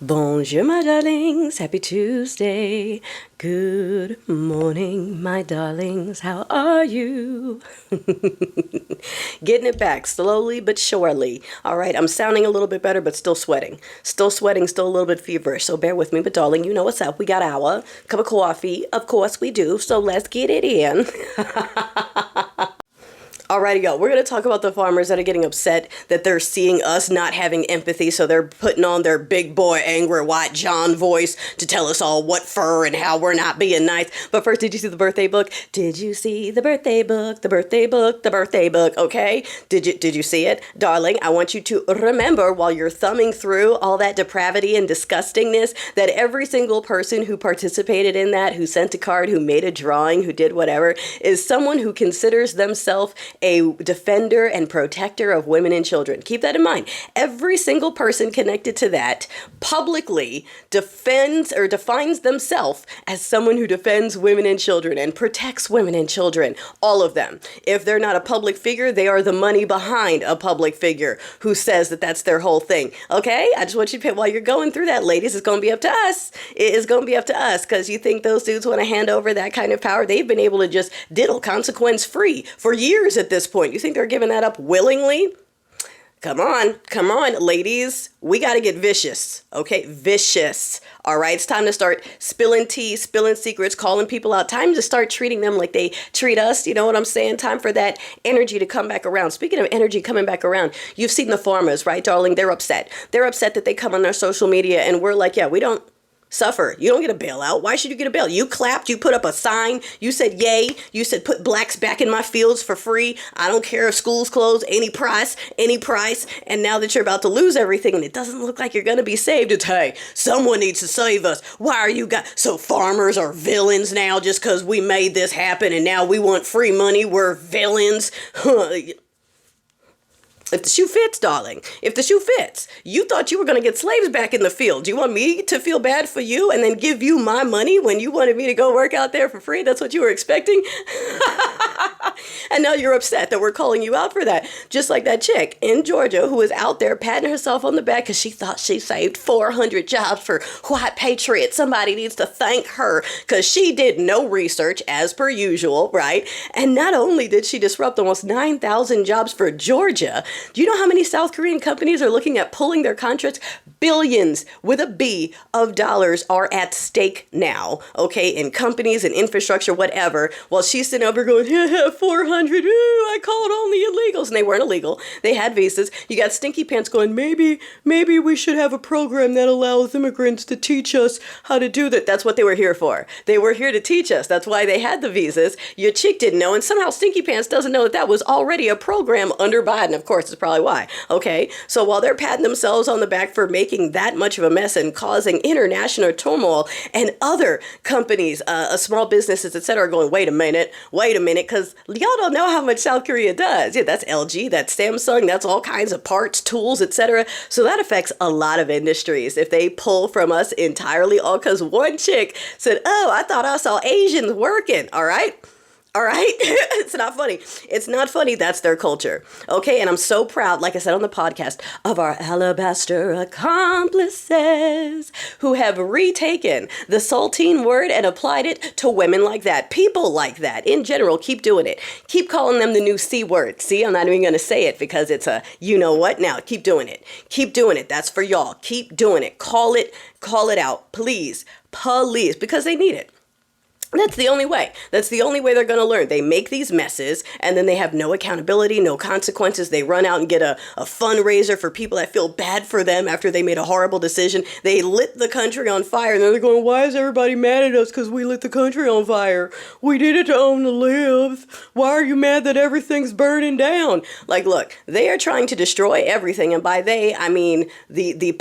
Bonjour, my darlings. Happy Tuesday. Good morning, my darlings. How are you? Getting it back slowly but surely. All right, I'm sounding a little bit better, but still sweating. Still sweating, still a little bit feverish. So bear with me. But darling, you know what's up. We got our cup of coffee. Of course we do. So let's get it in. Alrighty, y'all. We're going to talk about the farmers that are getting upset that they're seeing us not having empathy. So they're putting on their big boy, angry white John voice to tell us all what for and how we're not being nice. But first, did you see the birthday book? Did you see the birthday book? The birthday book, the birthday book. Okay. Did you see it? Darling, I want you to remember while you're thumbing through all that depravity and disgustingness that every single person who participated in that, who sent a card, who made a drawing, who did whatever, is someone who considers themselves a defender and protector of women and children. Keep that in mind. Every single person connected to that publicly defends or defines themselves as someone who defends women and children and protects women and children. All of them. If they're not a public figure, they are the money behind a public figure who says that that's their whole thing. Okay? I just want you to pick, while you're going through that, ladies, it's going to be up to us. It is going to be up to us, because you think those dudes want to hand over that kind of power? They've been able to just diddle consequence free for years at this point. You think they're giving that up willingly? Come on, ladies. We got to get vicious, okay? Vicious. All right, it's time to start spilling tea, spilling secrets, calling people out. Time to start treating them like they treat us. You know what I'm saying? Time for that energy to come back around. Speaking of energy coming back around, you've seen the farmers, right, darling? They're upset. They're upset that they come on their social media and we're like, yeah, we don't suffer. You don't get a bailout. Why should you get a bail? You clapped, you put up a sign, you said yay, you said put blacks back in my fields for free. I don't care if schools close, any price. And now that you're about to lose everything and it doesn't look like you're going to be saved, it's, hey, someone needs to save us. Why are you guys, so farmers are villains now just because we made this happen and now we want free money? We're villains. If the shoe fits, darling, if the shoe fits, you thought you were going to get slaves back in the field. Do you want me to feel bad for you and then give you my money when you wanted me to go work out there for free? That's what you were expecting? And now you're upset that we're calling you out for that. Just like that chick in Georgia who was out there patting herself on the back because she thought she saved 400 jobs for white patriots. Somebody needs to thank her because she did no research as per usual, right? And not only did she disrupt almost 9,000 jobs for Georgia, do you know how many South Korean companies are looking at pulling their contracts? Billions with a B of dollars are at stake now, okay, in companies and infrastructure, whatever, while she's sitting over going, 400, I called only illegals. And they weren't illegal. They had visas. You got Stinky Pants going, maybe we should have a program that allows immigrants to teach us how to do that. That's what they were here for. They were here to teach us. That's why they had the visas. Your chick didn't know, and somehow Stinky Pants doesn't know that was already a program under Biden. Of course, it's probably why. Okay, so while they're patting themselves on the back for making that much of a mess and causing international turmoil, and other companies, small businesses, etc., are going, wait a minute, because y'all don't know how much South Korea does. Yeah, that's LG, that's Samsung, that's all kinds of parts, tools, etc. So that affects a lot of industries if they pull from us entirely, all because one chick said, oh, I thought I saw Asians working. All right. It's not funny. It's not funny. That's their culture. Okay. And I'm so proud, like I said on the podcast, of our alabaster accomplices who have retaken the saltine word and applied it to women like that. People like that in general. Keep doing it. Keep calling them the new C word. See, I'm not even going to say it because it's a, you know what now. Keep doing it. Keep doing it. That's for y'all. Keep doing it. Call it out. Please, because they need it. That's the only way. That's the only way they're going to learn. They make these messes and then they have no accountability, no consequences. They run out and get a fundraiser for people that feel bad for them after they made a horrible decision. They lit the country on fire and then they're going, why is everybody mad at us because we lit the country on fire? We did it to own the libs. Why are you mad that everything's burning down? Like, look, they are trying to destroy everything. And by they, I mean the very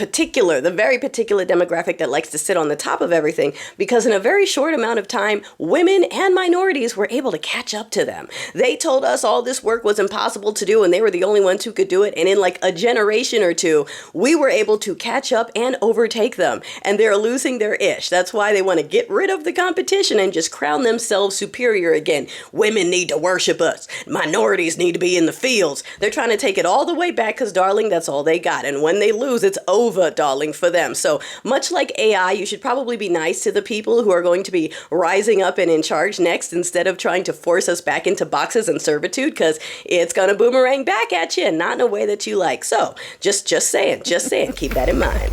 particular demographic that likes to sit on the top of everything, because in a very short amount of time, time, women and minorities were able to catch up to them. They told us all this work was impossible to do and they were the only ones who could do it. And in like a generation or two, we were able to catch up and overtake them. And they're losing their ish. That's why they want to get rid of the competition and just crown themselves superior again. Women need to worship us. Minorities need to be in the fields. They're trying to take it all the way back because, darling, that's all they got. And when they lose, it's over, darling, for them. So much like AI, you should probably be nice to the people who are going to be rising up and in charge next instead of trying to force us back into boxes and servitude, because it's going to boomerang back at you and not in a way that you like. So just saying, keep that in mind.